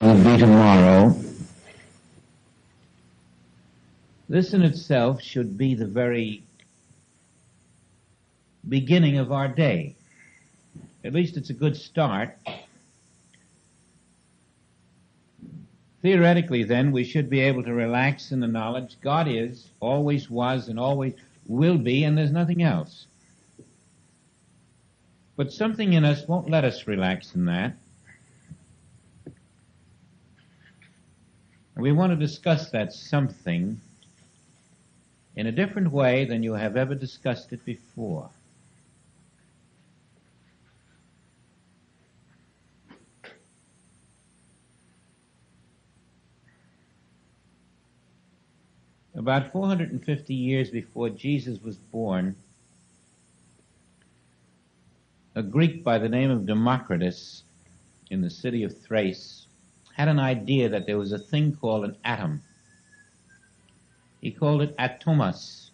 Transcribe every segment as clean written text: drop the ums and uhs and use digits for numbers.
will be tomorrow. This in itself should be the very beginning of our day. At least it's a good start. Theoretically, then, we should be able to relax in the knowledge God is, always was, and always will be, and there's nothing else. But something in us won't let us relax in that. And we want to discuss that something in a different way than you have ever discussed it before. About 450 years before Jesus was born, a Greek by the name of Democritus in the city of Thrace had an idea that there was a thing called an atom. He called it atomos.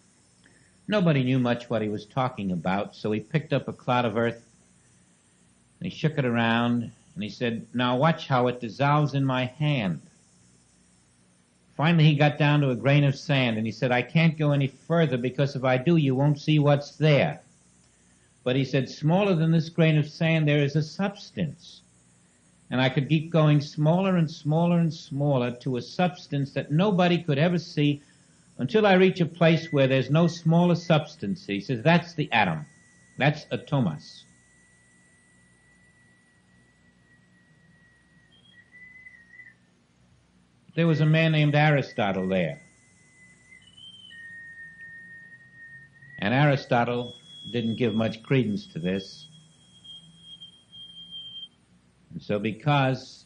Nobody knew much what he was talking about, so he picked up a clod of earth and he shook it around and he said, "Now watch how it dissolves in my hand." Finally, he got down to a grain of sand, and he said, "I can't go any further because if I do, you won't see what's there." But he said, smaller than this grain of sand, there is a substance. And I could keep going smaller and smaller and smaller to a substance that nobody could ever see until I reach a place where there's no smaller substance. He says, that's the atom. That's atomos. There was a man named Aristotle there. And Aristotle didn't give much credence to this. And so because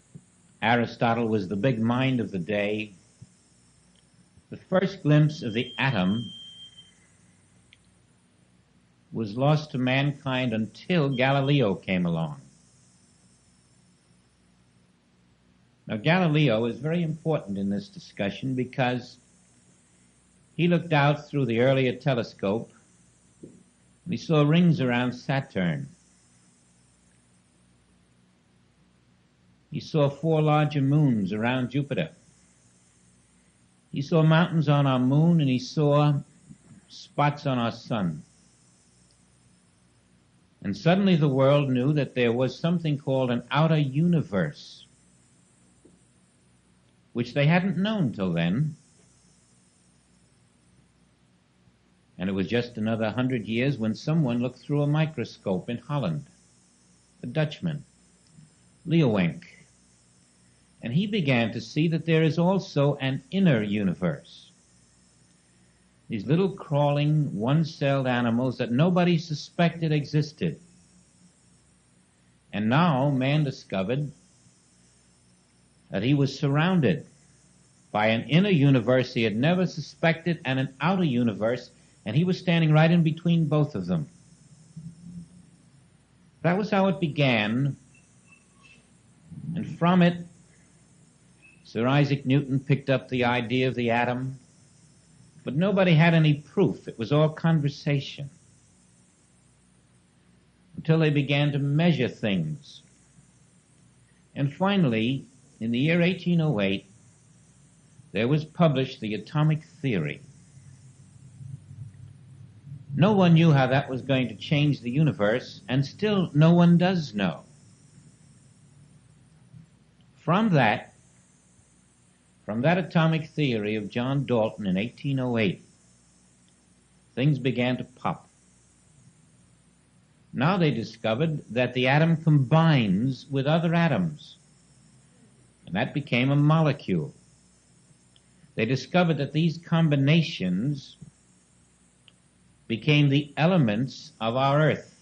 Aristotle was the big mind of the day, the first glimpse of the atom was lost to mankind until Galileo came along. Now, Galileo is very important in this discussion because he looked out through the earlier telescope and he saw rings around Saturn. He saw 4 larger moons around Jupiter. He saw mountains on our moon and he saw spots on our sun. And suddenly the world knew that there was something called an outer universe, which they hadn't known till then. And it was just another 100 years when someone looked through a microscope in Holland, a Dutchman, Leeuwenk, and he began to see that there is also an inner universe. These little crawling, one-celled animals that nobody suspected existed. And now man discovered that he was surrounded by an inner universe he had never suspected and an outer universe, and he was standing right in between both of them. That was how it began, and from it, Sir Isaac Newton picked up the idea of the atom, but nobody had any proof. It was all conversation. Until they began to measure things. And finally, in the year 1808, there was published the atomic theory. No one knew how that was going to change the universe, and still no one does know. From that atomic theory of John Dalton in 1808, things began to pop. Now they discovered that the atom combines with other atoms. And that became a molecule. They discovered that these combinations became the elements of our Earth.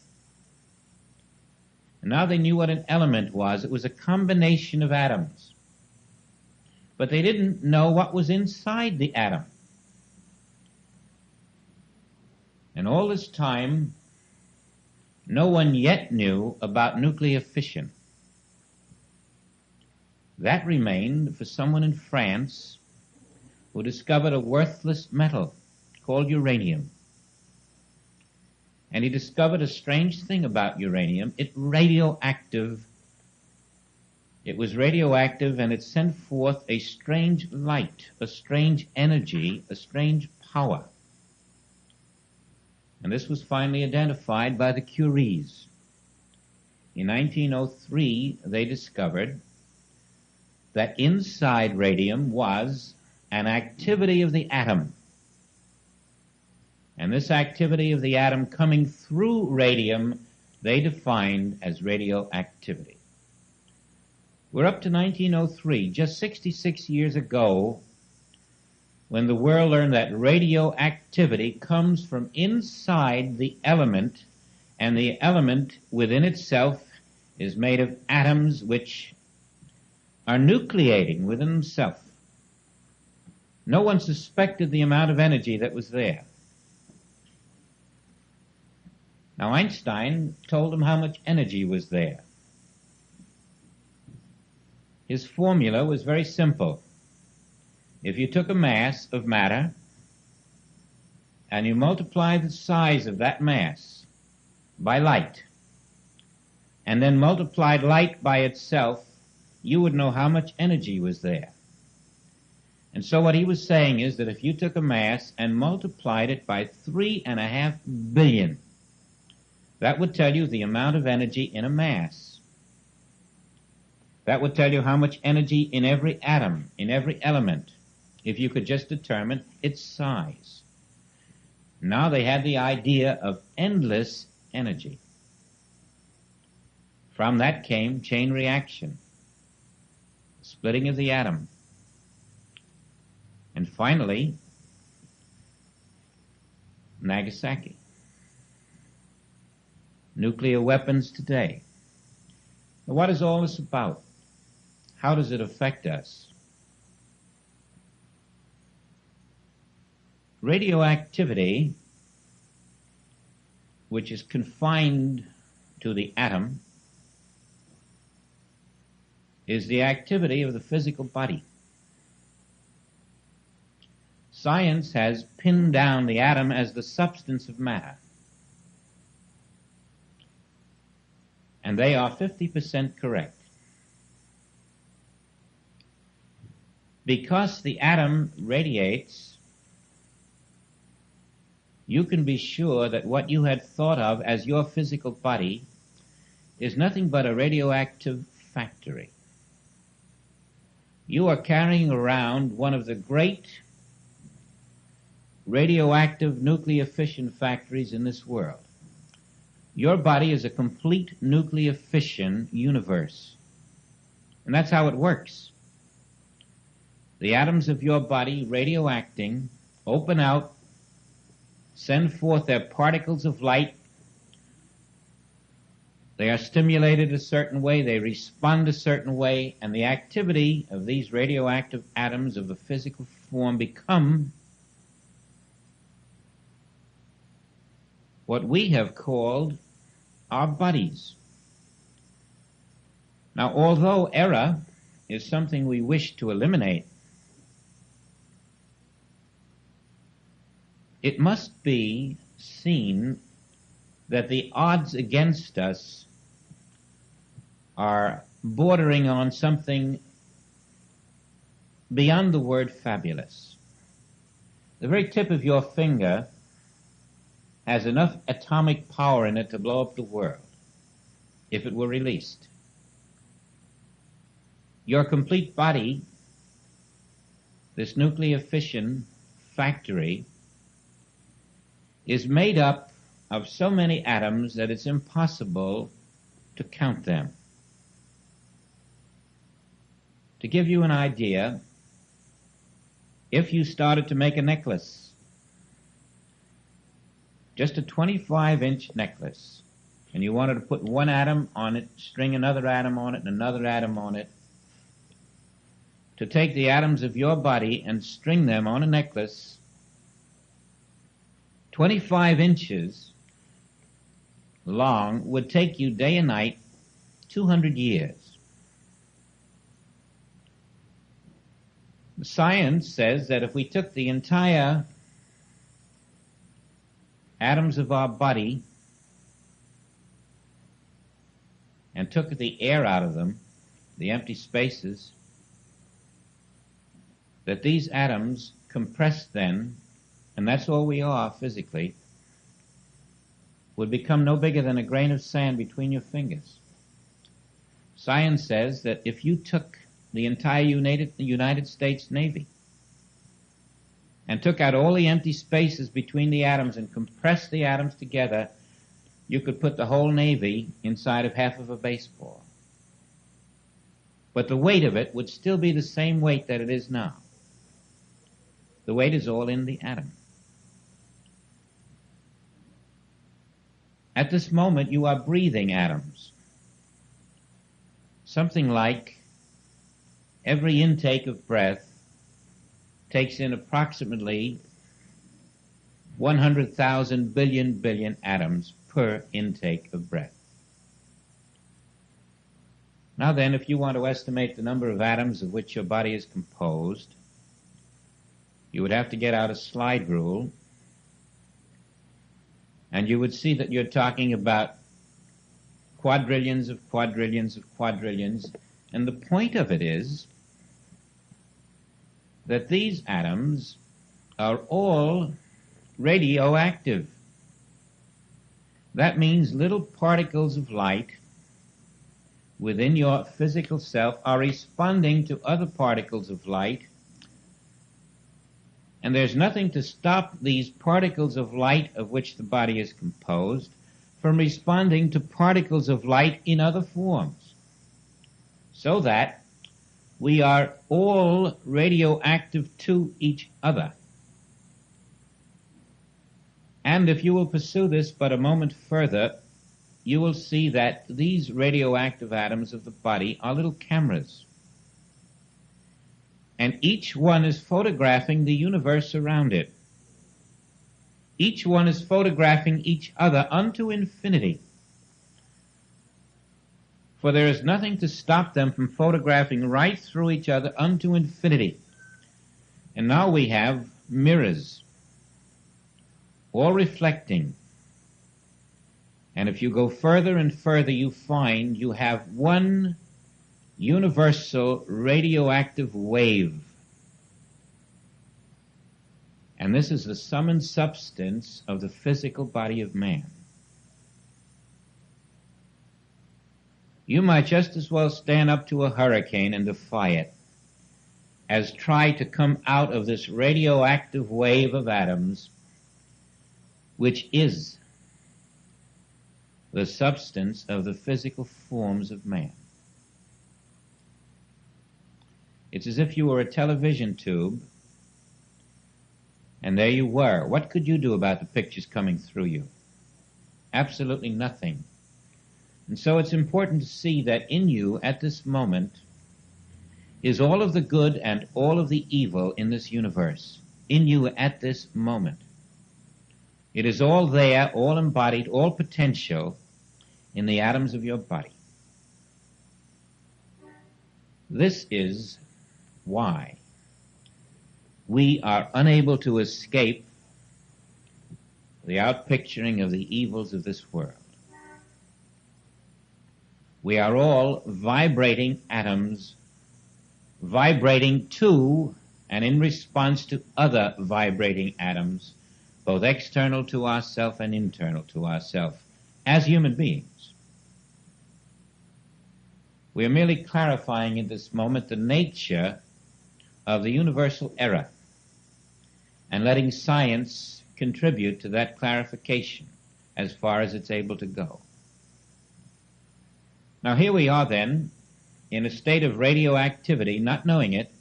And now they knew what an element was. It was a combination of atoms. But they didn't know what was inside the atom. And all this time, no one yet knew about nuclear fission. That remained for someone in France who discovered a worthless metal called uranium. And he discovered a strange thing about uranium. It's radioactive. It was radioactive, and it sent forth a strange light, a strange energy, a strange power. And this was finally identified by the Curies. In 1903, they discovered that inside radium was an activity of the atom. And this activity of the atom coming through radium, they defined as radioactivity. We're up to 1903, just 66 years ago, when the world learned that radioactivity comes from inside the element, and the element within itself is made of atoms which are nucleating within themselves. No one suspected the amount of energy that was there. Now Einstein told them how much energy was there. His formula was very simple. If you took a mass of matter and you multiplied the size of that mass by light, and then multiplied light by itself, you would know how much energy was there. And so what he was saying is that if you took a mass and multiplied it by 3.5 billion, that would tell you the amount of energy in a mass. That would tell you how much energy in every atom, in every element, if you could just determine its size. Now they had the idea of endless energy. From that came chain reaction, splitting of the atom. And finally, Nagasaki. Nuclear weapons today. Now, what is all this about? How does it affect us? Radioactivity, which is confined to the atom, is the activity of the physical body. Science has pinned down the atom as the substance of matter. And they are 50% correct. Because the atom radiates, you can be sure that what you had thought of as your physical body is nothing but a radioactive factory. You are carrying around one of the great radioactive nuclear fission factories in this world. Your body is a complete nuclear fission universe. And that's how it works. The atoms of your body, radioacting, open out, send forth their particles of light. They are stimulated a certain way, they respond a certain way, and the activity of these radioactive atoms of the physical form become what we have called our bodies. Now, although error is something we wish to eliminate, it must be seen that the odds against us are bordering on something beyond the word fabulous. The very tip of your finger has enough atomic power in it to blow up the world, if it were released. Your complete body, this nuclear fission factory, is made up of so many atoms that it's impossible to count them. To give you an idea, if you started to make a necklace, just a 25-inch necklace, and you wanted to put one atom on it, string another atom on it, and another atom on it, to take the atoms of your body and string them on a necklace 25 inches long would take you day and night 200 years. Science says that if we took the entire atoms of our body and took the air out of them, the empty spaces, that these atoms compressed then, and that's all we are physically, would become no bigger than a grain of sand between your fingers. Science says that if you took the entire United States Navy and took out all the empty spaces between the atoms and compressed the atoms together, you could put the whole Navy inside of half of a baseball. But the weight of it would still be the same weight that it is now. The weight is all in the atom. At this moment, you are breathing atoms. Something like every intake of breath takes in approximately 100,000 billion atoms per intake of breath. Now then, if you want to estimate the number of atoms of which your body is composed, you would have to get out a slide rule, and you would see that you're talking about quadrillions of quadrillions of quadrillions, and the point of it is that these atoms are all radioactive. That means little particles of light within your physical self are responding to other particles of light, and there's nothing to stop these particles of light of which the body is composed from responding to particles of light in other forms, so that we are all radioactive to each other. And if you will pursue this but a moment further, you will see that these radioactive atoms of the body are little cameras. And each one is photographing the universe around it. Each one is photographing each other unto infinity. For there is nothing to stop them from photographing right through each other unto infinity. And now we have mirrors, all reflecting. And if you go further and further, you find you have one universal radioactive wave. And this is the sum and substance of the physical body of man. You might just as well stand up to a hurricane and defy it as try to come out of this radioactive wave of atoms, which is the substance of the physical forms of man. It's as if you were a television tube, and there you were. What could you do about the pictures coming through you? Absolutely nothing. And so it's important to see that in you at this moment is all of the good and all of the evil in this universe. In you at this moment. It is all there, all embodied, all potential in the atoms of your body. This is why we are unable to escape the outpicturing of the evils of this world. We are all vibrating atoms, vibrating to and in response to other vibrating atoms, both external to ourselves and internal to ourselves, as human beings. We are merely clarifying at this moment the nature of the universal error and letting science contribute to that clarification as far as it's able to go. Now here we are then in a state of radioactivity, not knowing it,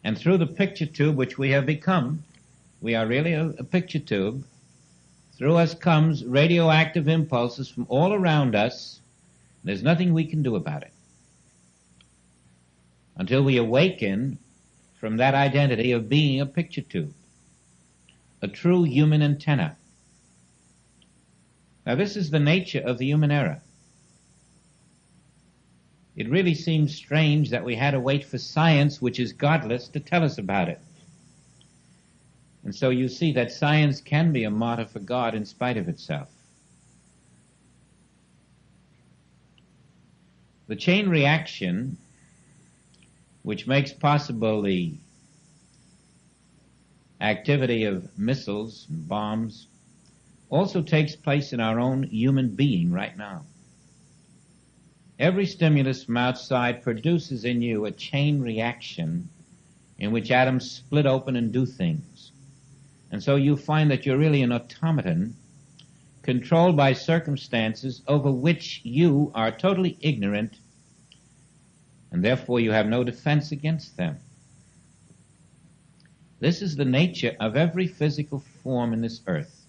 and through the picture tube which we have become, we are really a picture tube, through us comes radioactive impulses from all around us. There's nothing we can do about it until we awaken from that identity of being a picture tube, a true human antenna. Now this is the nature of the human error. It really seems strange that we had to wait for science, which is godless, to tell us about it. And so you see that science can be a martyr for God in spite of itself. The chain reaction, which makes possible the activity of missiles and bombs, also takes place in our own human being right now. Every stimulus from outside produces in you a chain reaction in which atoms split open and do things. And so you find that you're really an automaton controlled by circumstances over which you are totally ignorant, and therefore you have no defense against them. This is the nature of every physical form in this earth.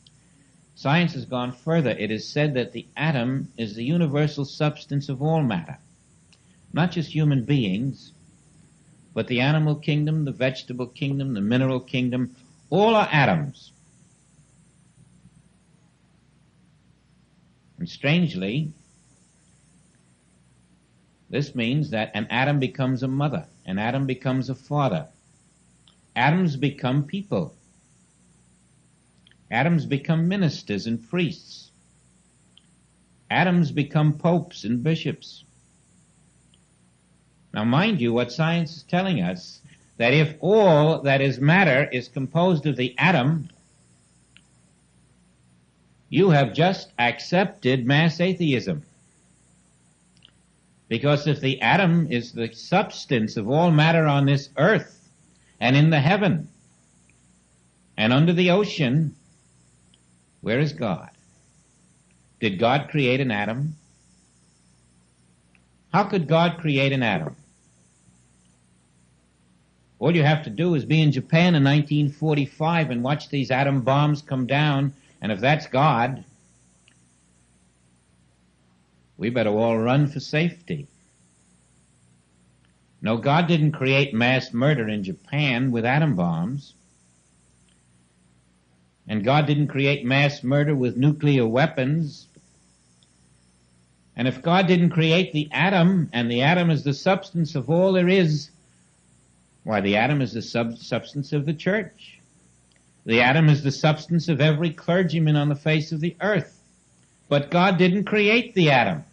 Science has gone further. It is said that the atom is the universal substance of all matter, not just human beings, but the animal kingdom, the vegetable kingdom, the mineral kingdom, all are atoms. And strangely, this means that an atom becomes a mother, an atom becomes a father. Atoms become people. Atoms become ministers and priests. Atoms become popes and bishops. Now mind you, what science is telling us, that if all that is matter is composed of the atom, you have just accepted mass atheism. Because if the atom is the substance of all matter on this earth and in the heaven and under the ocean, where is God? Did God create an atom? How could God create an atom? All you have to do is be in Japan in 1945 and watch these atom bombs come down, and if that's God, we better all run for safety. No, God didn't create mass murder in Japan with atom bombs. And God didn't create mass murder with nuclear weapons. And if God didn't create the atom, and the atom is the substance of all there is, why, the atom is the substance of the church. The atom is the substance of every clergyman on the face of the earth. But God didn't create the atom.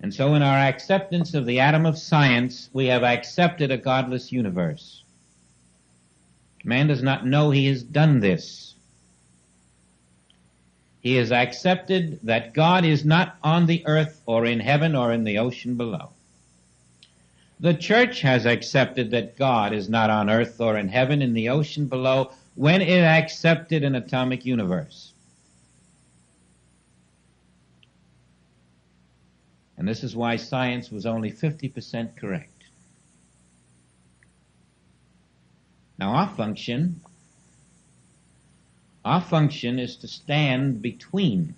And so in our acceptance of the atom of science, we have accepted a godless universe. Man does not know he has done this. He has accepted that God is not on the earth or in heaven or in the ocean below. The church has accepted that God is not on earth or in heaven in the ocean below when it accepted an atomic universe. And this is why science was only 50% correct. Now our function is to stand between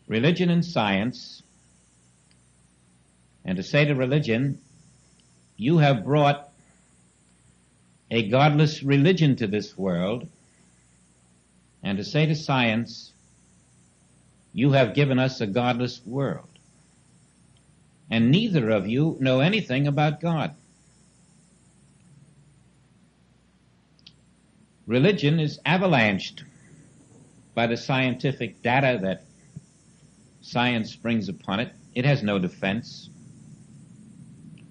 religion and science, and to say to religion, you have brought a godless religion to this world, and to say to science, you have given us a godless world. And neither of you know anything about God. Religion is avalanched by the scientific data that science brings upon it. It has no defense.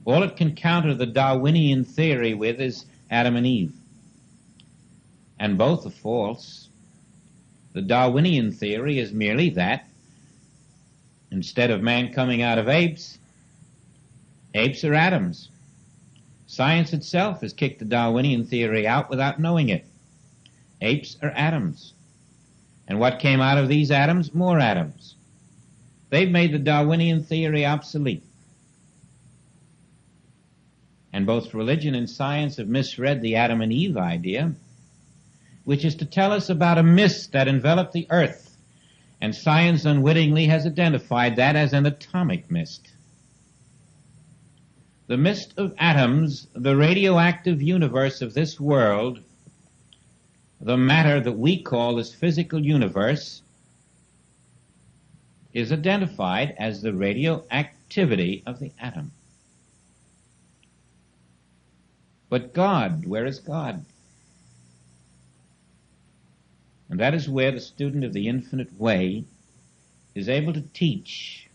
All it can counter the Darwinian theory with is Adam and Eve. And both are false. The Darwinian theory is merely that instead of man coming out of apes, apes are atoms. Science itself has kicked the Darwinian theory out without knowing it. Apes are atoms. And what came out of these atoms? More atoms. They've made the Darwinian theory obsolete. And both religion and science have misread the Adam and Eve idea, which is to tell us about a mist that enveloped the earth. And science unwittingly has identified that as an atomic mist. The mist of atoms, the radioactive universe of this world, the matter that we call this physical universe, is identified as the radioactivity of the atom. But God, where is God? And that is where the student of the infinite way is able to teach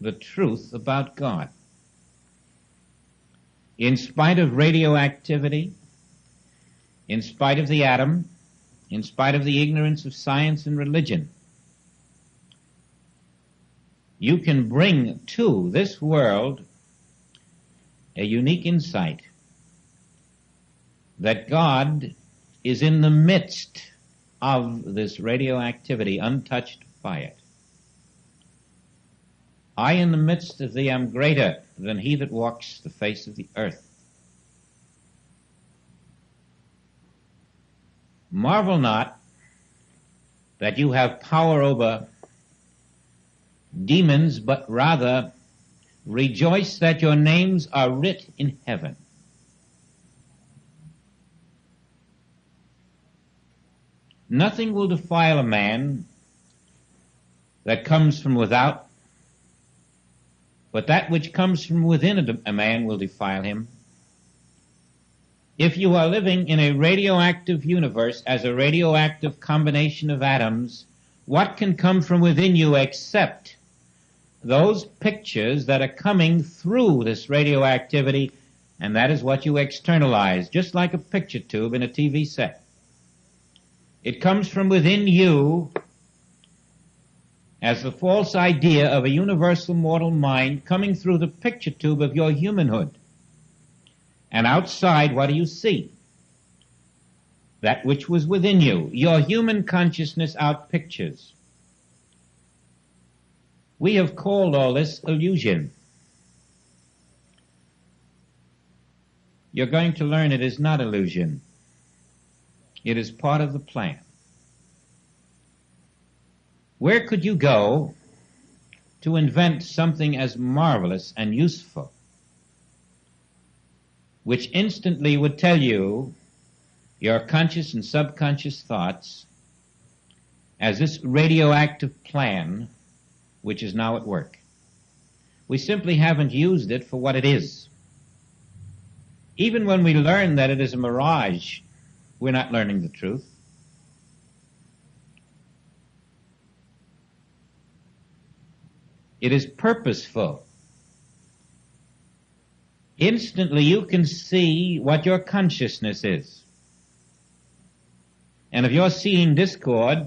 the truth about God. In spite of radioactivity, in spite of the atom, in spite of the ignorance of science and religion, you can bring to this world a unique insight that God is in the midst of this radioactivity, untouched by it. I in the midst of thee am greater than he that walks the face of the earth. Marvel not that you have power over demons, but rather rejoice that your names are writ in heaven. Nothing will defile a man that comes from without, but that which comes from within a man will defile him. If you are living in a radioactive universe as a radioactive combination of atoms, what can come from within you except those pictures that are coming through this radioactivity, and that is what you externalize, just like a picture tube in a TV set. It comes from within you as the false idea of a universal mortal mind coming through the picture tube of your humanhood. And outside, what do you see? That which was within you. Your human consciousness outpictures. We have called all this illusion. You're going to learn it is not illusion. It is part of the plan. Where could you go to invent something as marvelous and useful, which instantly would tell you your conscious and subconscious thoughts as this radioactive plan which is now at work? We simply haven't used it for what it is. Even when we learn that it is a mirage, we're not learning the truth. It is purposeful. Instantly you can see what your consciousness is. And if you're seeing discord,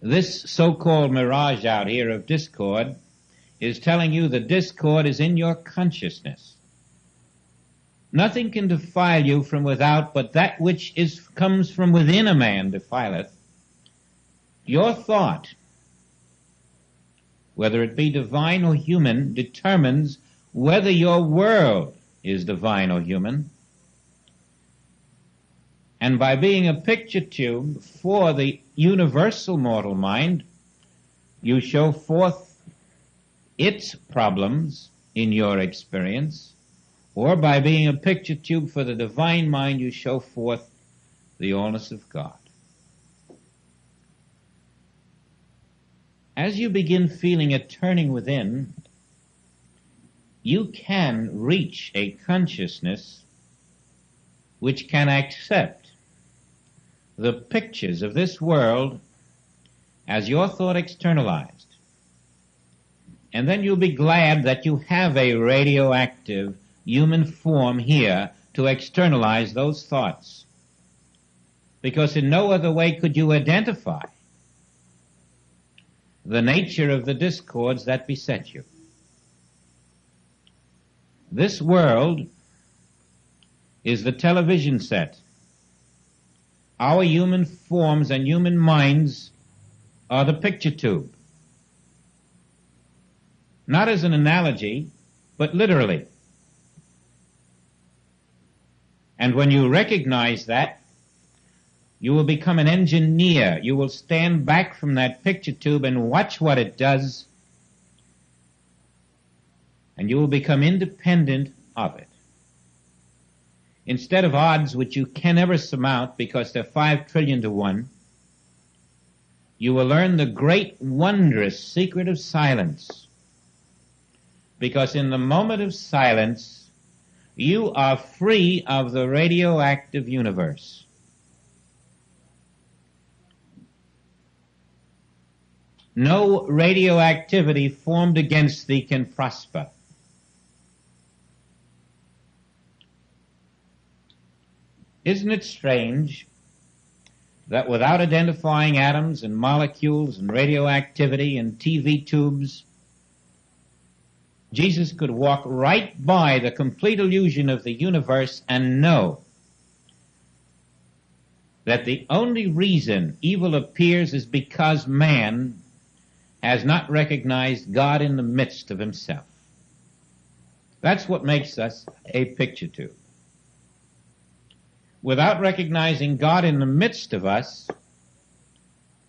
this so-called mirage out here of discord is telling you the discord is in your consciousness. Nothing can defile you from without, but that which comes from within a man defileth. Your thought, whether it be divine or human, determines whether your world is divine or human. And by being a picture tube for the universal mortal mind, you show forth its problems in your experience, or by being a picture tube for the divine mind, you show forth the allness of God. As you begin feeling it turning within, you can reach a consciousness which can accept the pictures of this world as your thought externalized. And then you'll be glad that you have a radioactive human form here to externalize those thoughts. Because in no other way could you identify the nature of the discords that beset you. This world is the television set. Our human forms and human minds are the picture tube. Not as an analogy, but literally. And when you recognize that, you will become an engineer. You will stand back from that picture tube and watch what it does, and you will become independent of it. Instead of odds which you can never surmount because they're 5 trillion to 1, you will learn the great wondrous secret of silence. Because in the moment of silence, you are free of the radioactive universe. no radioactivity formed against thee can prosper. Isn't it strange that without identifying atoms and molecules and radioactivity and TV tubes, Jesus could walk right by the complete illusion of the universe and know that the only reason evil appears is because man has not recognized God in the midst of himself. That's what makes us a picture tube. Without recognizing God in the midst of us,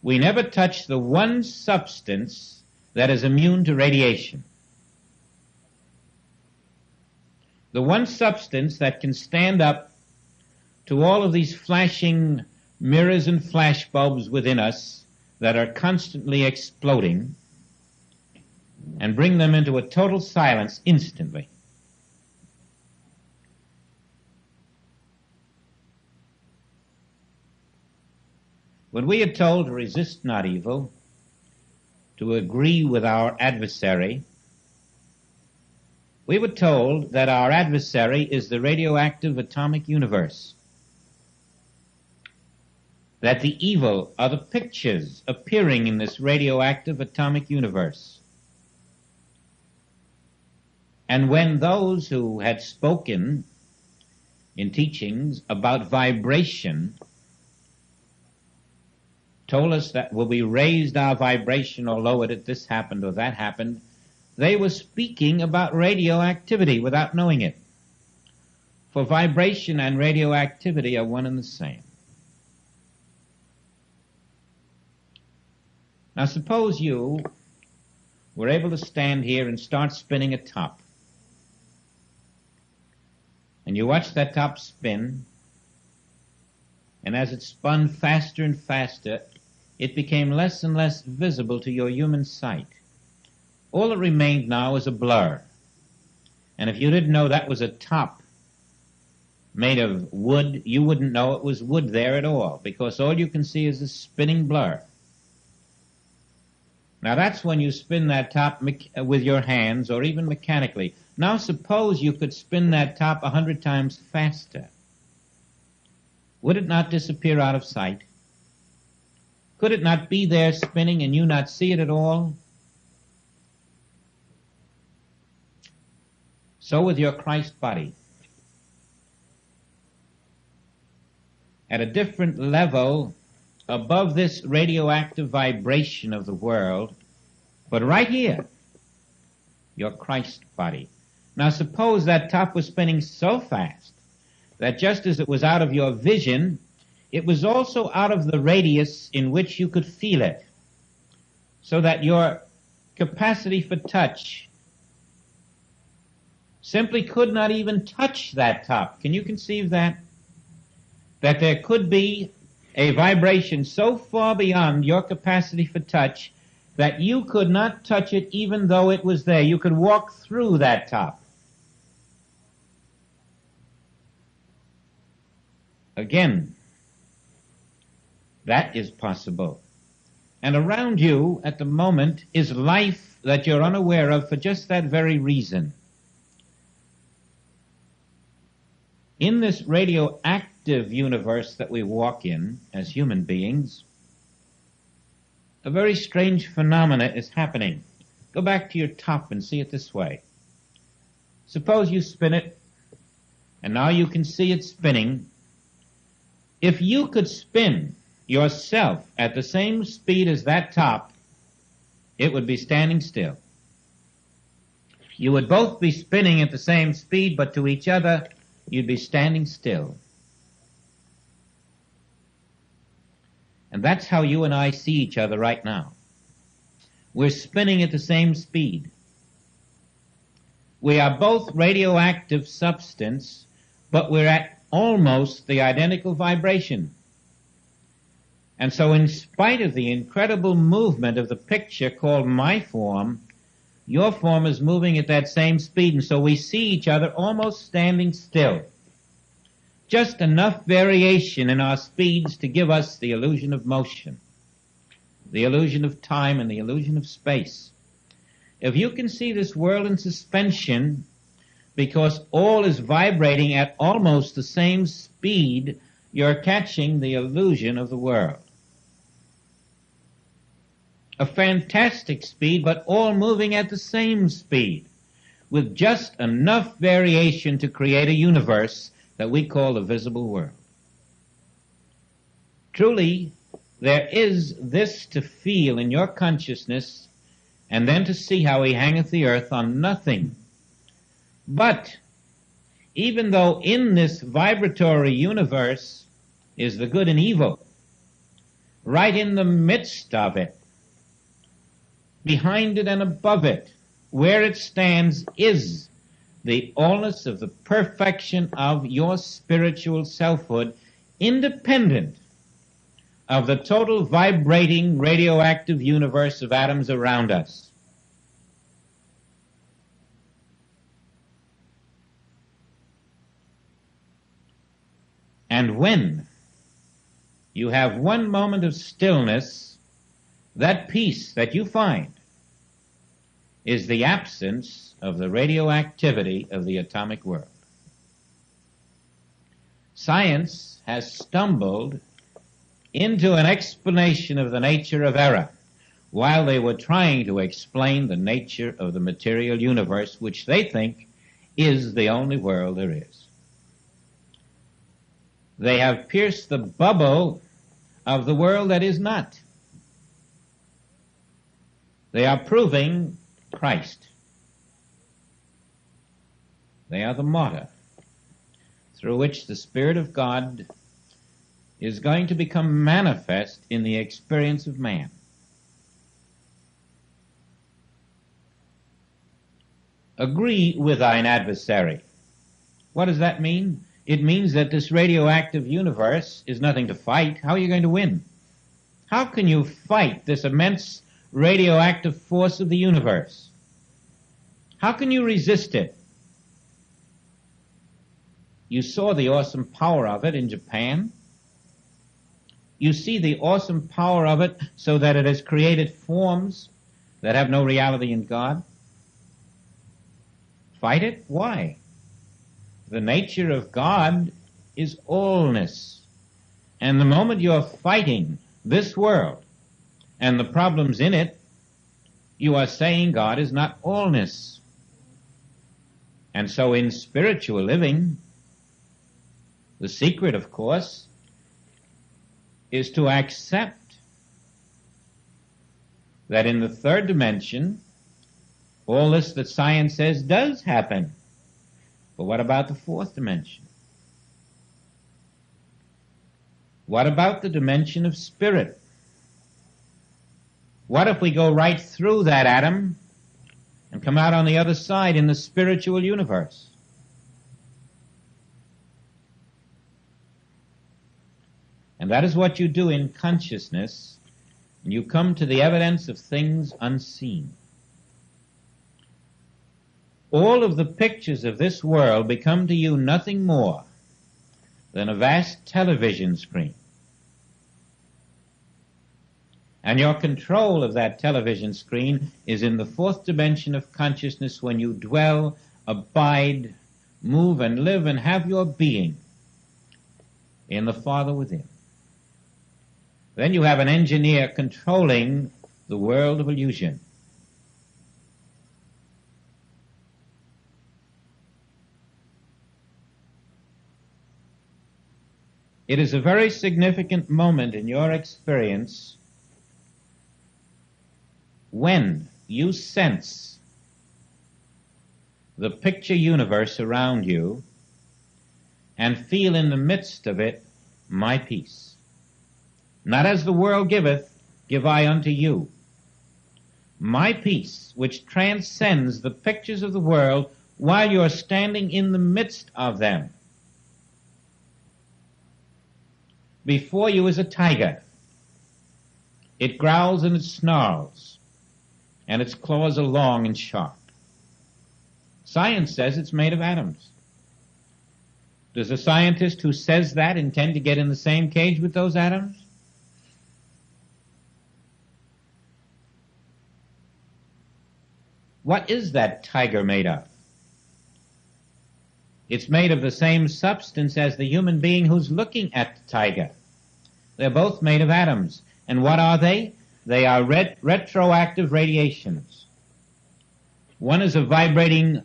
we never touch the one substance that is immune to radiation. The one substance that can stand up to all of these flashing mirrors and flashbulbs within us that are constantly exploding and bring them into a total silence instantly. When we are told to resist not evil, to agree with our adversary, we were told that our adversary is the radioactive atomic universe. That the evil are the pictures appearing in this radioactive atomic universe. And when those who had spoken in teachings about vibration told us that when we raised our vibration or lowered it, this happened or that happened, they were speaking about radioactivity without knowing it. For vibration and radioactivity are one and the same. Now suppose you were able to stand here and start spinning a top. And you watched that top spin, and as it spun faster and faster, it became less and less visible to your human sight. All that remained now is a blur. And if you didn't know that was a top made of wood, you wouldn't know it was wood there at all, because all you can see is a spinning blur. Now that's when you spin that top with your hands or even mechanically. Now suppose you could spin that top 100 times faster. Would it not disappear out of sight? Could it not be there spinning and you not see it at all? So with your Christ body. At a different level above this radioactive vibration of the world, but right here, your Christ body. Now suppose that top was spinning so fast that just as it was out of your vision, it was also out of the radius in which you could feel it, so that your capacity for touch simply could not even touch that top. Can you conceive that? That there could be a vibration so far beyond your capacity for touch that you could not touch it even though it was there. You could walk through that top. Again, that is possible. And around you at the moment is life that you're unaware of for just that very reason. In this radioactive universe that we walk in as human beings, a very strange phenomena is happening. Go back to your top and see it this way. Suppose you spin it, and now you can see it spinning. If you could spin yourself at the same speed as that top, it would be standing still. You would both be spinning at the same speed, but to each other, you'd be standing still. And that's how you and I see each other right now. We're spinning at the same speed. We are both radioactive substance, but we're at almost the identical vibration. And so in spite of the incredible movement of the picture called my form, your form is moving at that same speed, and so we see each other almost standing still. Just enough variation in our speeds to give us the illusion of motion. the illusion of time and the illusion of space. If you can see this world in suspension because all is vibrating at almost the same speed, you're catching the illusion of the world. A fantastic speed, but all moving at the same speed, with just enough variation to create a universe that we call the visible world. Truly, there is this to feel in your consciousness, and then to see how he hangeth the earth on nothing. But, even though in this vibratory universe is the good and evil, right in the midst of it, behind it and above it, where it stands is the allness of the perfection of your spiritual selfhood, independent of the total vibrating radioactive universe of atoms around us. And when you have one moment of stillness, that peace that you find is the absence of the radioactivity of the atomic world. Science has stumbled into an explanation of the nature of error while they were trying to explain the nature of the material universe, which they think is the only world there is. They have pierced the bubble of the world that is not. They are proving Christ. They are the mortar through which the Spirit of God is going to become manifest in the experience of man. Agree with thine adversary. What does that mean? It means that this radioactive universe is nothing to fight. How are you going to win? How can you fight this immense radioactive force of the universe? How can you resist it? You saw the awesome power of it in Japan. You see the awesome power of it so that it has created forms that have no reality in God. Fight it? Why? The nature of God is allness. And the moment you're fighting this world and the problems in it, you are saying God is not allness. And so in spiritual living, the secret, of course, is to accept that in the third dimension, all this that science says does happen. But what about the fourth dimension? What about the dimension of spirit? What if we go right through that atom and come out on the other side in the spiritual universe? And that is what you do in consciousness, and you come to the evidence of things unseen. All of the pictures of this world become to you nothing more than a vast television screen. And your control of that television screen is in the fourth dimension of consciousness when you dwell, abide, move, and live and have your being in the Father within. Then you have an engineer controlling the world of illusion. It is a very significant moment in your experience when you sense the picture universe around you and feel in the midst of it my peace. Not as the world giveth, give I unto you. My peace, which transcends the pictures of the world while you're standing in the midst of them. Before you is a tiger. It growls and it snarls, and its claws are long and sharp. Science says it's made of atoms. Does the scientist who says that intend to get in the same cage with those atoms? What is that tiger made of? It's made of the same substance as the human being who's looking at the tiger. They're both made of atoms. And what are they? They are retroactive radiations. One is a vibrating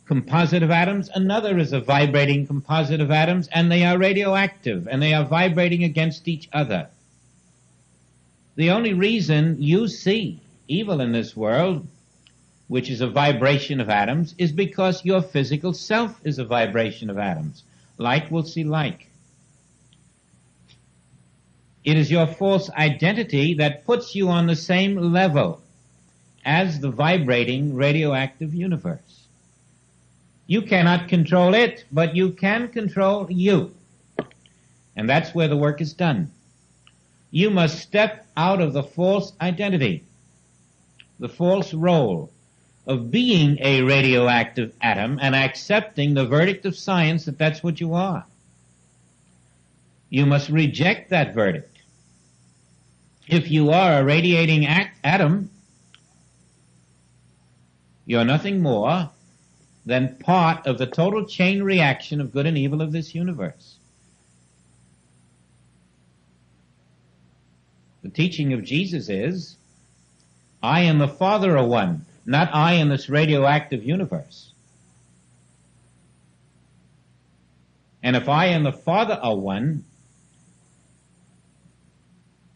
composite of atoms, another is a vibrating composite of atoms, and they are radioactive, and they are vibrating against each other. The only reason you see evil in this world, which is a vibration of atoms, is because your physical self is a vibration of atoms. Like will see like. It is your false identity that puts you on the same level as the vibrating radioactive universe. You cannot control it, but you can control you. And that's where the work is done. You must step out of the false identity, the false role of being a radioactive atom and accepting the verdict of science that that's what you are. You must reject that verdict. If you are a radiating atom, you're nothing more than part of the total chain reaction of good and evil of this universe. The teaching of Jesus is, I and the Father are one, not I and this radioactive universe. And if I and the Father are one,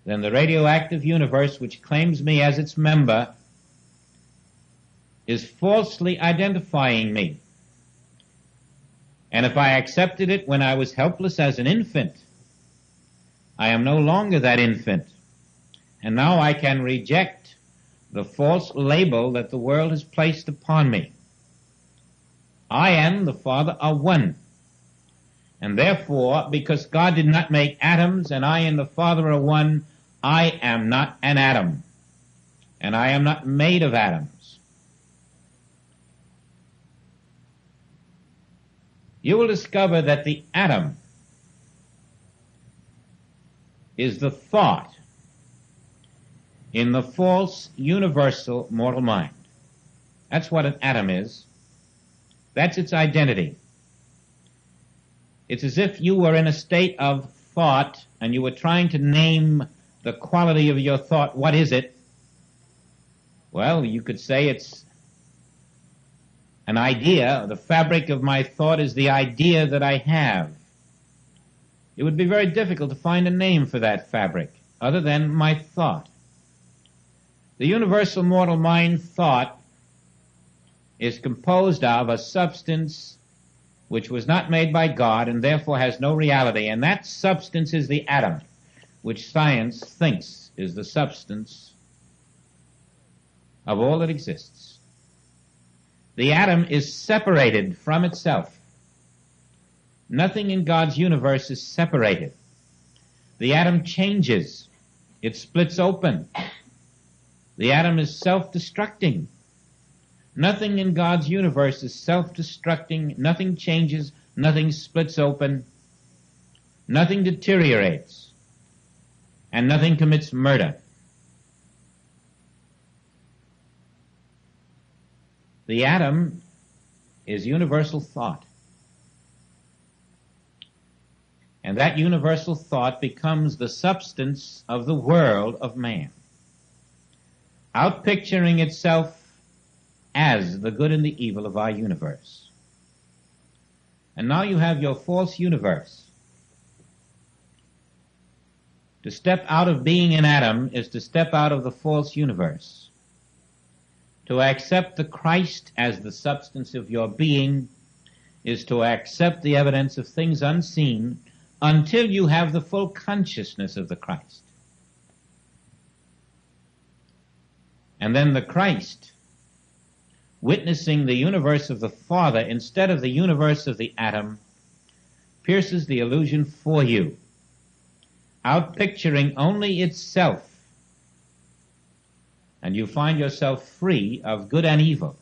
then the radioactive universe, which claims me as its member, is falsely identifying me. And if I accepted it when I was helpless as an infant, I am no longer that infant. And now I can reject the false label that the world has placed upon me. I and the Father are one. And therefore, because God did not make atoms and I and the Father are one, I am not an atom. And I am not made of atoms. You will discover that the atom is the thought in the false universal mortal mind. That's what an atom is. That's its identity. It's as if you were in a state of thought and you were trying to name the quality of your thought. What is it? Well, you could say it's an idea. The fabric of my thought is the idea that I have. It would be very difficult to find a name for that fabric other than my thought. The universal mortal mind thought is composed of a substance which was not made by God and therefore has no reality, and that substance is the atom, which science thinks is the substance of all that exists. The atom is separated from itself. Nothing in God's universe is separated. The atom changes. It splits open. The atom is self-destructing. Nothing in God's universe is self-destructing. Nothing changes. Nothing splits open. Nothing deteriorates. And nothing commits murder. The atom is universal thought. And that universal thought becomes the substance of the world of man, outpicturing itself as the good and the evil of our universe. And now you have your false universe. To step out of being an atom is to step out of the false universe. To accept the Christ as the substance of your being is to accept the evidence of things unseen until you have the full consciousness of the Christ. And then the Christ, witnessing the universe of the Father instead of the universe of the atom, pierces the illusion for you, outpicturing only itself. And you find yourself free of good and evil,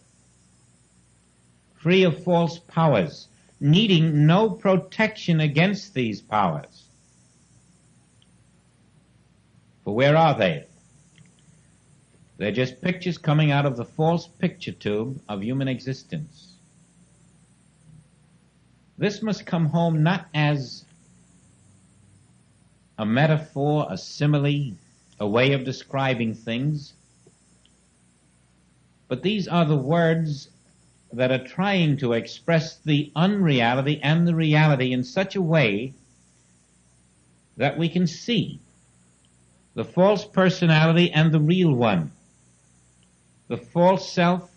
free of false powers, needing no protection against these powers. For where are they? They're just pictures coming out of the false picture tube of human existence. This must come home not as a metaphor, a simile, a way of describing things, but these are the words that are trying to express the unreality and the reality in such a way that we can see the false personality and the real one, the false self,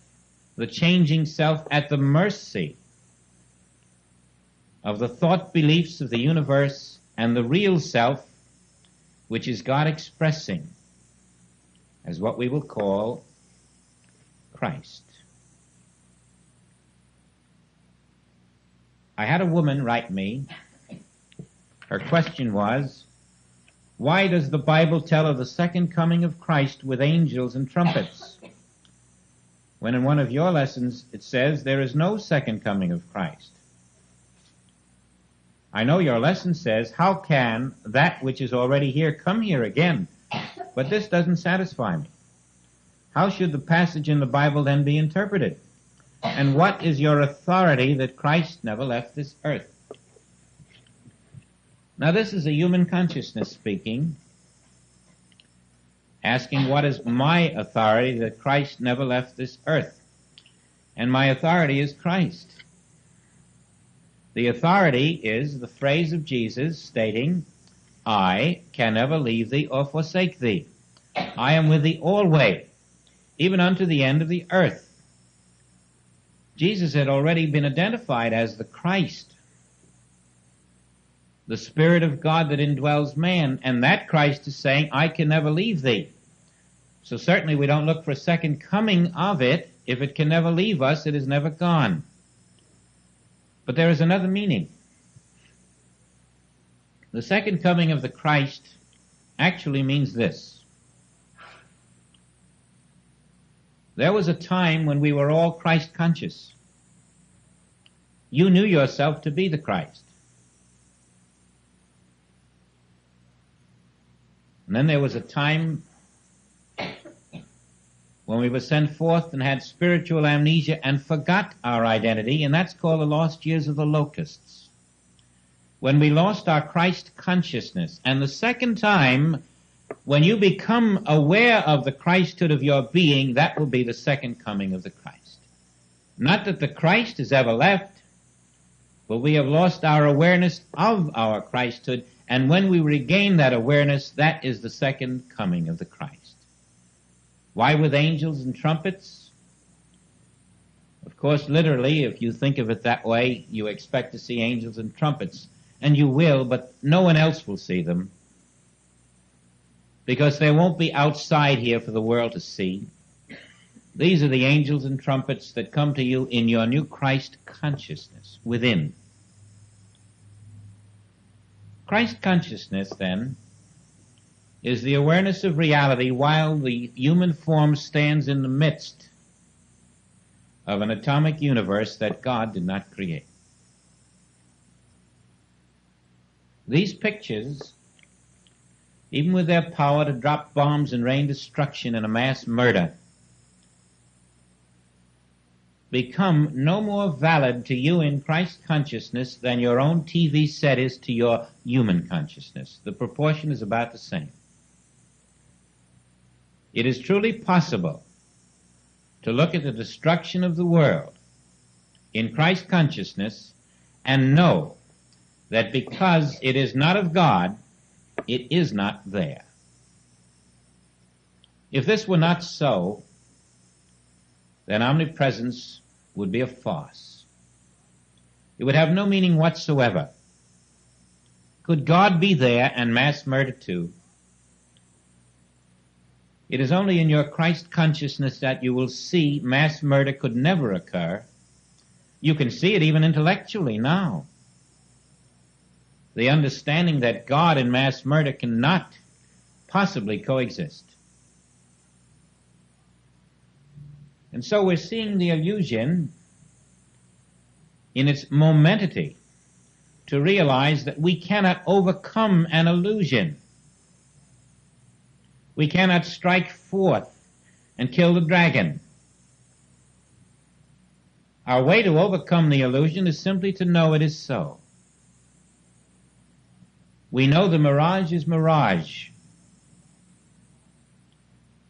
the changing self, at the mercy of the thought beliefs of the universe, and the real self, which is God expressing as what we will call Christ. I had a woman write me. Her question was, why does the Bible tell of the second coming of Christ with angels and trumpets, when in one of your lessons it says there is no second coming of Christ? I know your lesson says, how can that which is already here come here again? But this doesn't satisfy me. How should the passage in the Bible then be interpreted? And what is your authority that Christ never left this earth? Now this is a human consciousness speaking, asking what is my authority that Christ never left this earth? And my authority is Christ. The authority is the phrase of Jesus stating, I can never leave thee or forsake thee. I am with thee always, even unto the end of the earth. Jesus had already been identified as the Christ, the Spirit of God that indwells man, and that Christ is saying, I can never leave thee. So certainly we don't look for a second coming of it. If it can never leave us, it is never gone. But there is another meaning. The second coming of the Christ actually means this. There was a time when we were all Christ conscious. You knew yourself to be the Christ. And then there was a time when we were sent forth and had spiritual amnesia and forgot our identity, and that's called the lost years of the Locusts. When we lost our Christ consciousness. And the second time, when you become aware of the Christhood of your being, that will be the second coming of the Christ. Not that the Christ has ever left, but we have lost our awareness of our Christhood, and when we regain that awareness, that is the second coming of the Christ. Why with angels and trumpets? Of course, literally, if you think of it that way, you expect to see angels and trumpets, and you will, but no one else will see them, because they won't be outside here for the world to see. These are the angels and trumpets that come to you in your new Christ consciousness within. Christ consciousness, then, is the awareness of reality while the human form stands in the midst of an atomic universe that God did not create. These pictures, even with their power to drop bombs and rain destruction and a mass murder, become no more valid to you in Christ consciousness than your own TV set is to your human consciousness. The proportion is about the same. It is truly possible to look at the destruction of the world in Christ consciousness and know that because it is not of God, it is not there. If this were not so, then omnipresence would be a farce. It would have no meaning whatsoever. Could God be there and mass murder too? It is only in your Christ consciousness that you will see mass murder could never occur. You can see it even intellectually now. The understanding that God and mass murder cannot possibly coexist. And so we're seeing the illusion in its momentity to realize that we cannot overcome an illusion. We cannot strike forth and kill the dragon. Our way to overcome the illusion is simply to know it is so. We know the mirage is mirage.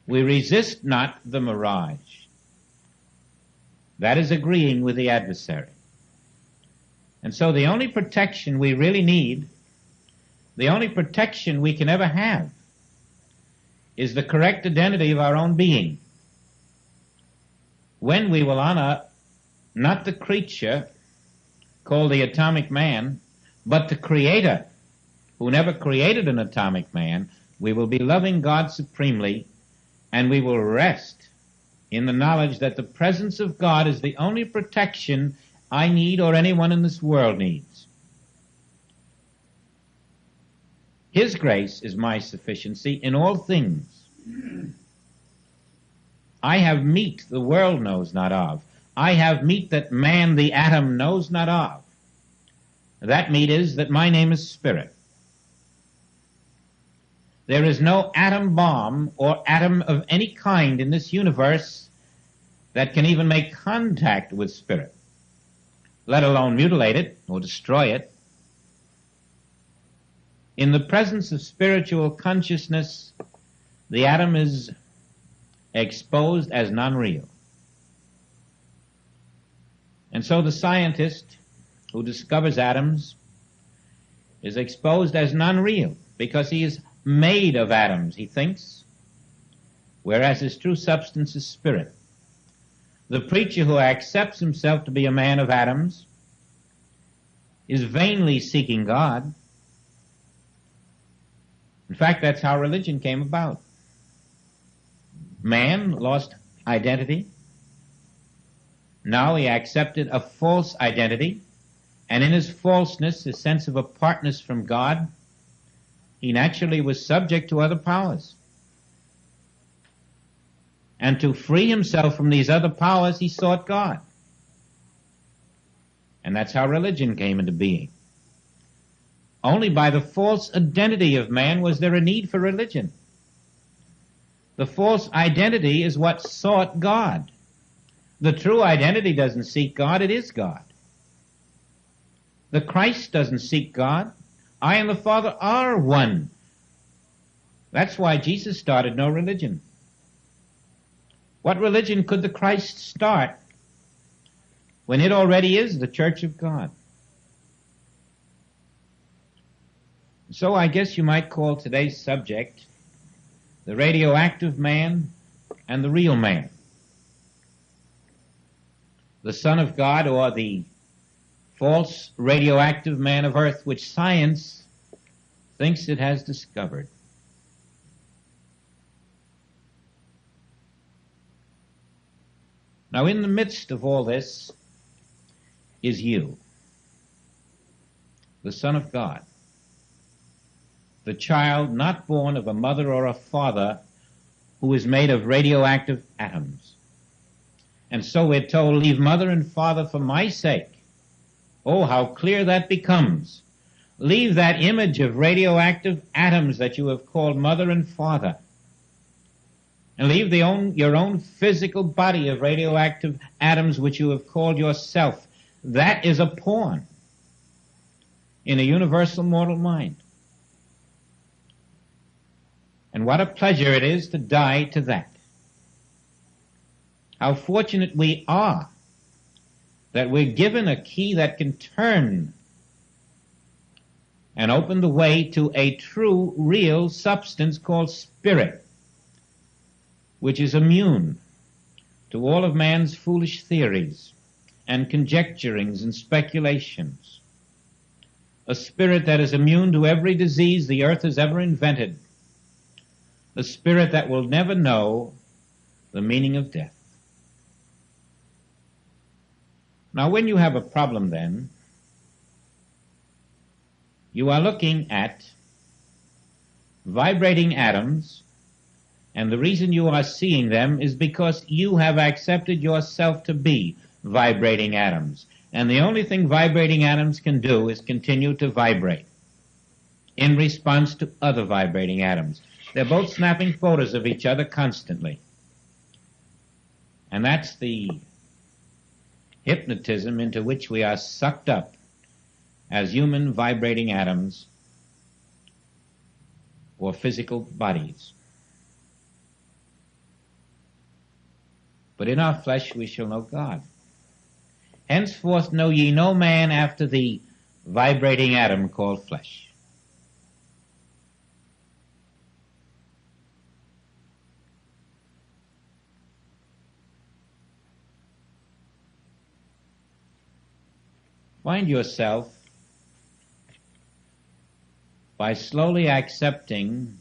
We resist not the mirage. That is agreeing with the adversary. And so the only protection we really need, the only protection we can ever have, is the correct identity of our own being. When we will honor not the creature called the atomic man, but the Creator who never created an atomic man, we will be loving God supremely, and we will rest in the knowledge that the presence of God is the only protection I need or anyone in this world needs. His grace is my sufficiency in all things. I have meat the world knows not of. I have meat that man, the atom, knows not of. That meat is that my name is Spirit. There is no atom bomb or atom of any kind in this universe that can even make contact with Spirit, let alone mutilate it or destroy it. In the presence of spiritual consciousness, the atom is exposed as non-real. And so the scientist who discovers atoms is exposed as non-real because he is made of atoms, he thinks, whereas his true substance is spirit. The preacher who accepts himself to be a man of atoms is vainly seeking God. In fact, that's how religion came about. Man lost identity. Now he accepted a false identity, and in his falseness, his sense of apartness from God, he naturally was subject to other powers. And to free himself from these other powers, he sought God. And that's how religion came into being. Only by the false identity of man was there a need for religion. The false identity is what sought God. The true identity doesn't seek God, it is God. The Christ doesn't seek God. I and the Father are one. That's why Jesus started no religion. What religion could the Christ start when it already is the Church of God? So I guess you might call today's subject the radioactive man and the real man. The Son of God, or the false radioactive man of earth, which science thinks it has discovered. Now, in the midst of all this is you, the Son of God, the child not born of a mother or a father who is made of radioactive atoms. And so we're told, leave mother and father for my sake. Oh, how clear that becomes. Leave that image of radioactive atoms that you have called mother and father. And leave your own physical body of radioactive atoms which you have called yourself. That is a pawn in a universal mortal mind. And what a pleasure it is to die to that. How fortunate we are that we're given a key that can turn and open the way to a true, real substance called spirit, which is immune to all of man's foolish theories and conjecturings and speculations. A spirit that is immune to every disease the earth has ever invented. A spirit that will never know the meaning of death. Now, when you have a problem then, you are looking at vibrating atoms, and the reason you are seeing them is because you have accepted yourself to be vibrating atoms. And the only thing vibrating atoms can do is continue to vibrate in response to other vibrating atoms. They're both snapping photos of each other constantly. And that's the hypnotism into which we are sucked up as human vibrating atoms or physical bodies. But in our flesh we shall know God. Henceforth know ye no man after the vibrating atom called flesh. Find yourself, by slowly accepting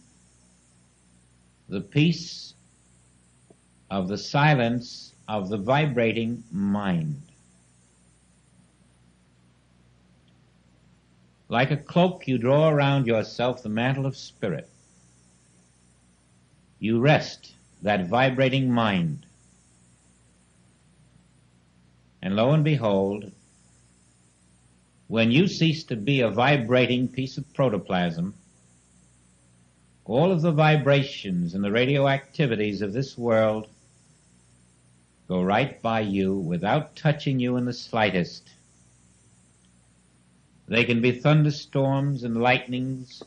the peace of the silence of the vibrating mind. Like a cloak, you draw around yourself the mantle of spirit. You rest that vibrating mind. And lo and behold, when you cease to be a vibrating piece of protoplasm, all of the vibrations and the radioactivities of this world go right by you without touching you in the slightest. They can be thunderstorms and lightnings.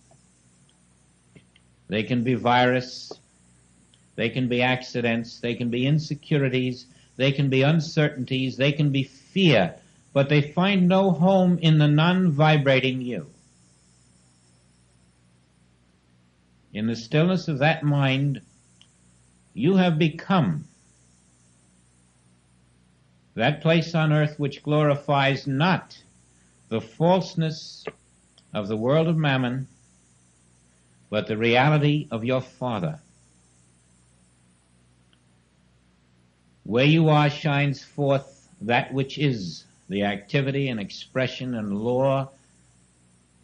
They can be virus. They can be accidents. They can be insecurities. They can be uncertainties. They can be fear. But they find no home in the non-vibrating you. In the stillness of that mind, you have become that place on earth which glorifies not the falseness of the world of mammon, but the reality of your Father. Where you are shines forth that which is the activity and expression and law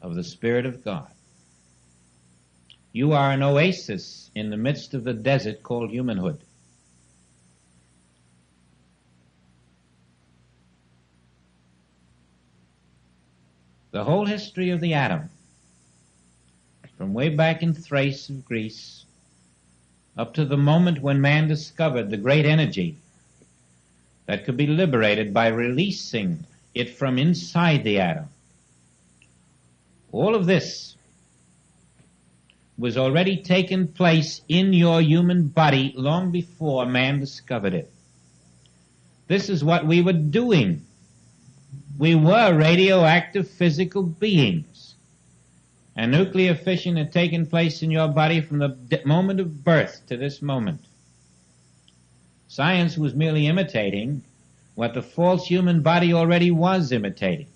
of the Spirit of God. You are an oasis in the midst of the desert called humanhood. The whole history of the atom, from way back in Thrace of Greece, up to the moment when man discovered the great energy that could be liberated by releasing it from inside the atom. All of this was already taken place in your human body long before man discovered it. This is what we were doing. We were radioactive physical beings. And nuclear fission had taken place in your body from the moment of birth to this moment. Science was merely imitating what the false human body already was imitating.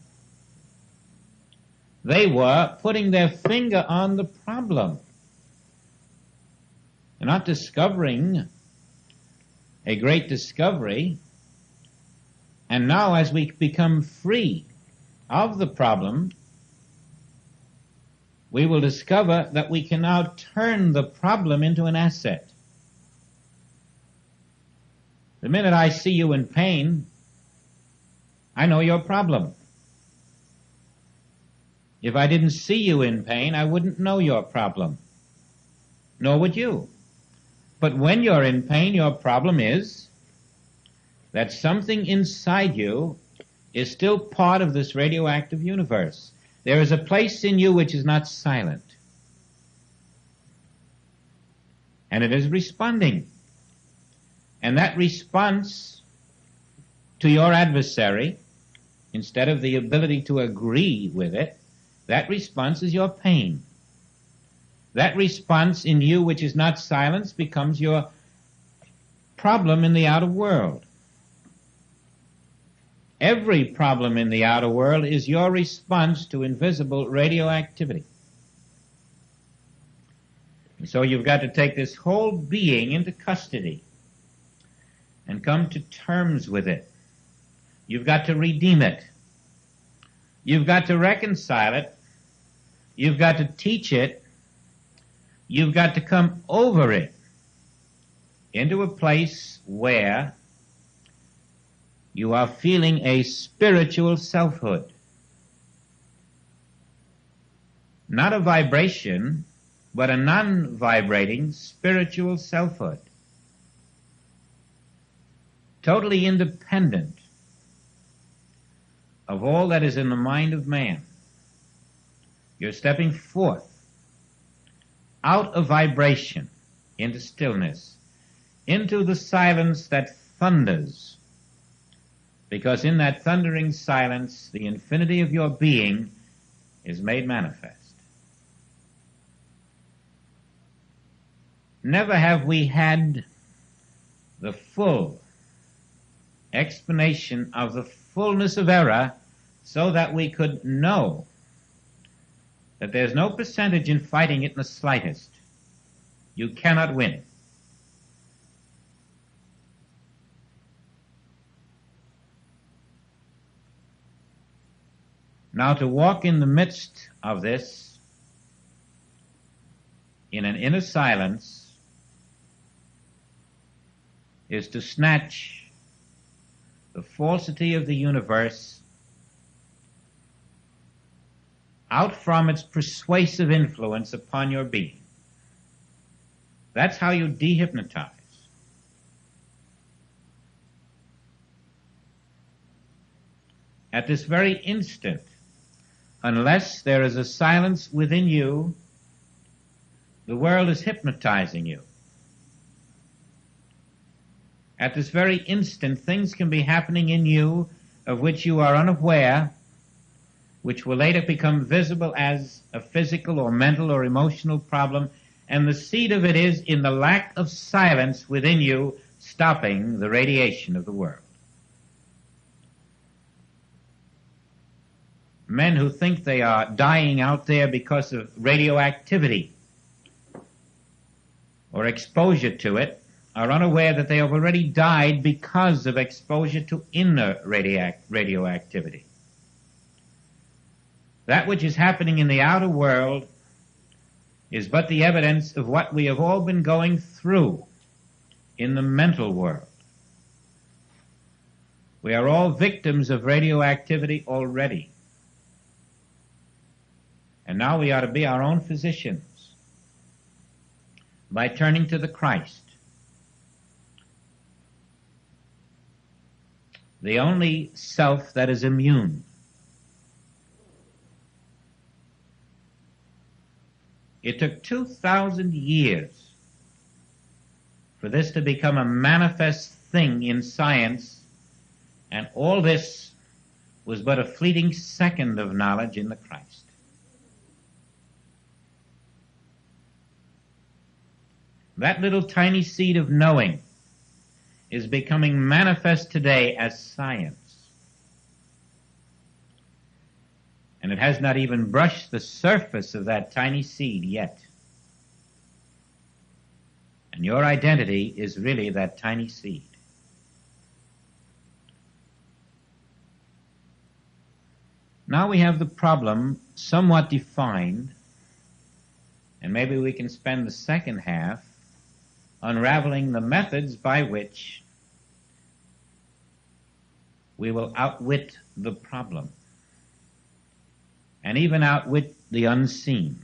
They were putting their finger on the problem. They're not discovering a great discovery. And now as we become free of the problem, we will discover that we can now turn the problem into an asset. The minute I see you in pain, I know your problem. If I didn't see you in pain, I wouldn't know your problem. Nor would you. But when you're in pain, your problem is that something inside you is still part of this radioactive universe. There is a place in you which is not silent. And it is responding. And that response to your adversary, instead of the ability to agree with it, that response is your pain. That response in you which is not silence becomes your problem in the outer world. Every problem in the outer world is your response to invisible radioactivity. And so you've got to take this whole being into custody and come to terms with it. You've got to redeem it. You've got to reconcile it. You've got to teach it. You've got to come over it into a place where you are feeling a spiritual selfhood. Not a vibration, but a non-vibrating spiritual selfhood. totally independent of all that is in the mind of man. You're stepping forth out of vibration into stillness, into the silence that thunders, because in that thundering silence the infinity of your being is made manifest. Never have we had the full explanation of the fullness of error so that we could know that there's no percentage in fighting it in the slightest. You cannot win. Now, to walk in the midst of this in an inner silence is to snatch the falsity of the universe out from its persuasive influence upon your being. That's how you dehypnotize. At this very instant, unless there is a silence within you, the world is hypnotizing you. At this very instant, things can be happening in you of which you are unaware, which will later become visible as a physical or mental or emotional problem, and the seed of it is in the lack of silence within you, stopping the radiation of the world. Men who think they are dying out there because of radioactivity or exposure to it are unaware that they have already died because of exposure to inner radioactivity. That which is happening in the outer world is but the evidence of what we have all been going through in the mental world. We are all victims of radioactivity already. And now we ought to be our own physicians by turning to the Christ, the only self that is immune. It took 2,000 years for this to become a manifest thing in science, and all this was but a fleeting second of knowledge in the Christ. That little tiny seed of knowing is becoming manifest today as science. And it has not even brushed the surface of that tiny seed yet. And your identity is really that tiny seed. Now we have the problem somewhat defined, and maybe we can spend the second half unraveling the methods by which we will outwit the problem and even outwit the unseen.